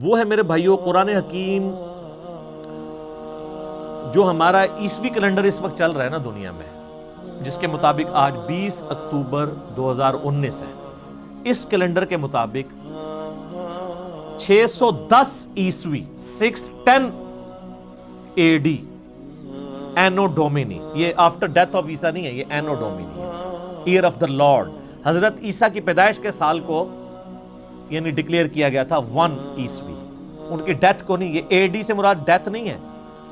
وہ ہے میرے بھائیوں قرآن حکیم جو ہمارا عیسوی کیلنڈر اس وقت چل رہا ہے نا دنیا میں، جس کے مطابق آج 20 اکتوبر 2019 ہے۔ اس کیلنڈر کے مطابق 610 عیسوی 610 اے ڈی اینو ڈومینی، یہ آفٹر ڈیتھ آف عیسیٰ نہیں ہے، یہ اینو ڈومینی ہے، ایئر آف دا لارڈ۔ حضرت عیسیٰ کی پیدائش کے سال کو یعنی ڈکلیئر کیا گیا تھا 1 عیسوی، ان کی ڈیتھ کو نہیں۔ یہ اے ڈی سے مراد ڈیتھ نہیں ہے،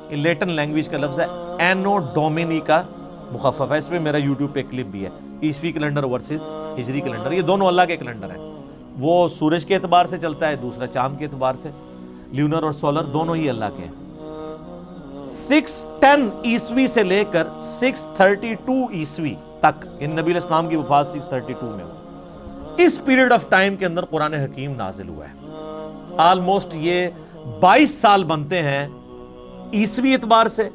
یہ لیٹن لینگویج کا لفظ ہے، اینو ڈومینی کا مخفف ہے۔ اس پہ میرا یوٹیوب پہ کلپ بھی ہے، عیسوی کیلنڈر ورسز ہجری کیلنڈر، یہ دونوں اللہ کے کیلنڈر ہیں۔ وہ سورج کے اعتبار سے چلتا ہے، دوسرا چاند کے اعتبار سے، لیونر اور سولر دونوں ہی اللہ کے ہیں۔ 610 عیسوی سے لے کر 632 عیسوی تک، ان نبی علیہ السلام کی وفات 632 میں ہوئی، اس پیریڈ آف ٹائم کے اندر قرآن حکیم نازل ہوا ہے۔ آلموسٹ یہ 22 سال بنتے ہیں عیسوی اعتبار سے،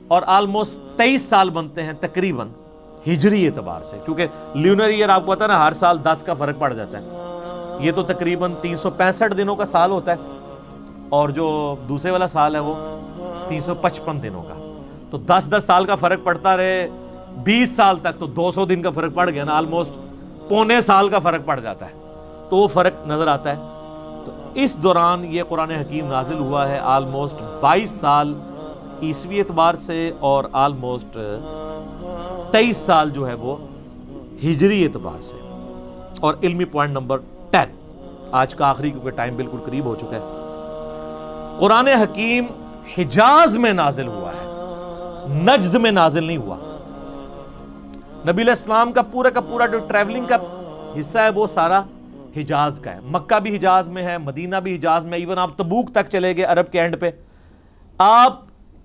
اور آلموسٹ 23 سال بنتے ہیں تقریباً ہجری اعتبار سے، کیونکہ لیونر ایئر آپ کو پتا نا ہر سال 10 کا فرق پڑ جاتا ہے۔ یہ تو تقریباً 365 دنوں کا سال ہوتا ہے، اور جو دوسرے والا سال ہے وہ 355 دنوں کا، تو 10 سال کا فرق پڑتا رہے 20 سال تک، تو 200 دن کا فرق پڑ گیا نا، آلموسٹ پونے سال کا فرق پڑ جاتا ہے، تو وہ فرق نظر آتا ہے۔ تو اس دوران یہ قرآن حکیم نازل ہوا ہے، آلموسٹ 22 سال عیسوی اعتبار سے، اور آلموسٹ 23 سال جو ہے وہ ہجری اعتبار سے۔ اور علمی پوائنٹ نمبر 10 آج کا آخری، کیونکہ ٹائم بالکل قریب ہو چکا ہے، قرآن حکیم حجاز میں نازل ہوا ہے، نجد میں نازل نہیں ہوا۔ نبی علیہ السلام کا پورا جو ٹریولنگ کا حصہ ہے وہ سارا حجاز کا ہے، مکہ بھی حجاز میں ہے، مدینہ بھی حجاز میں، ایون آپ تبوک تک چلے گئے عرب کے اینڈ پہ، آپ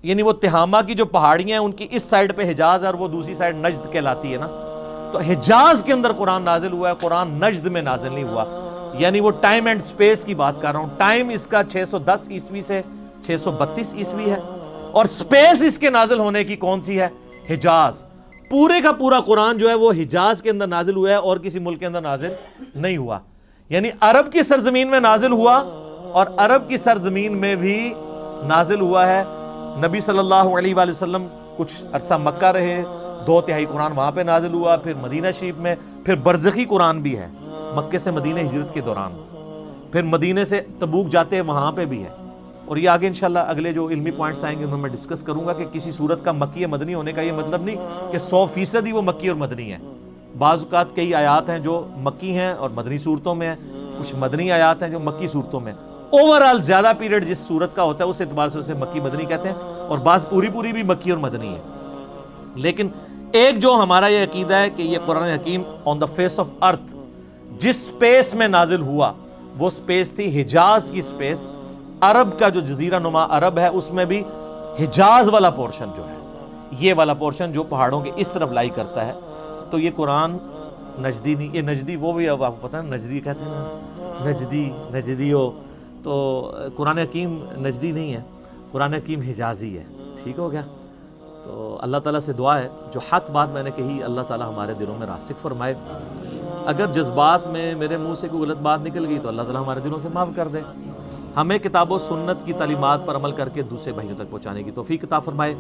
یعنی وہ تہامہ کی جو پہاڑیاں ہیں ان کی اس سائڈ پہ حجاز ہے، اور وہ دوسری سائڈ نجد کہلاتی ہے نا، تو حجاز کے اندر قرآن نازل ہوا ہے، قرآن نجد میں نازل نہیں ہوا۔ یعنی وہ ٹائم اینڈ سپیس کی بات کر رہا ہوں، ٹائم اس کا 610 عیسوی سے 632 عیسوی ہے، اور سپیس اس کے نازل ہونے کی کون سی ہے؟ حجاز۔ پورے کا پورا قرآن جو ہے وہ حجاز کے اندر نازل ہوا ہے، اور کسی ملک کے اندر نازل نہیں ہوا۔ یعنی عرب کی سرزمین میں نازل ہوا، اور عرب کی سرزمین میں بھی نازل ہوا ہے۔ نبی صلی اللہ علیہ وآلہ وسلم کچھ عرصہ مکہ رہے، 2/3 قرآن وہاں پہ نازل ہوا، پھر مدینہ شریف میں، پھر برزخی قرآن بھی ہے مکے سے مدینہ ہجرت کے دوران، پھر مدینے سے تبوک جاتے ہیں وہاں پہ بھی ہے۔ اور یہ آگے انشاءاللہ اگلے جو علمی پوائنٹس آئیں گے ان میں ڈسکس کروں گا کہ کسی صورت کا مکی یا مدنی ہونے کا یہ مطلب نہیں کہ 100% ہی وہ مکی اور مدنی ہے۔ بعض اوقات کئی آیات ہیں جو مکی ہیں اور مدنی صورتوں میں ہیں، کچھ مدنی آیات ہیں جو مکی صورتوں میں۔ اوورال زیادہ پیریڈ جس صورت کا ہوتا ہے اس اعتبار سے اسے مکی مدنی کہتے ہیں، اور بعض پوری بھی مکی اور مدنی ہے۔ لیکن ایک جو ہمارا یہ عقیدہ ہے کہ یہ قرآن حکیم آن دا فیس آف ارتھ جس سپیس میں نازل ہوا وہ سپیس تھی حجاز کی سپیس۔ عرب کا جو جزیرہ نما عرب ہے اس میں بھی حجاز والا پورشن جو ہے، یہ والا پورشن جو پہاڑوں کے اس طرف لائی کرتا ہے، تو یہ قرآن نجدی نہیں، یہ نجدی وہ بھی اب آپ کو پتہ ہے نجدی کہتے ہیں نا، نجدی ہو، تو قرآن حکیم نجدی نہیں ہے، قرآن حکیم حجازی ہے۔ ٹھیک ہو گیا؟ تو اللہ تعالیٰ سے دعا ہے جو حق بات میں نے کہی اللہ تعالیٰ ہمارے دلوں میں راسخ فرمائے، اگر جذبات میں میرے منہ سے کوئی غلط بات نکل گئی تو اللہ تعالیٰ ہمارے دلوں سے معاف کر دے، ہمیں کتاب و سنت کی تعلیمات پر عمل کر کے دوسرے بھائیوں تک پہنچانے کی توفیق عطا فرمائے۔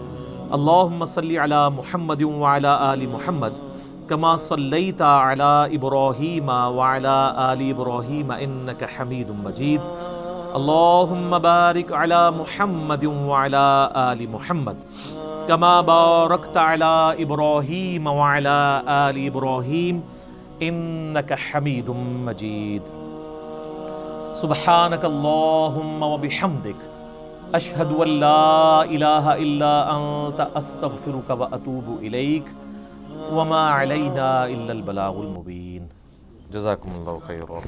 اللہم صلی علی محمد وعلی آل محمد کما صلیت علی ابراہیم وعلی آل ابراہیم انک حمید مجید۔ اللہم بارک علی محمد وعلی آل محمد کما بارکت علی ابراہیم وعلی آل ابراہیم انک حمید مجید۔ سبحانک اللہم وبحمدک اشہد ان لا الہ الا انت استغفرک واتوب الیک وما علینا الا البلاغ المبین۔ جزاکم اللہ خیرا۔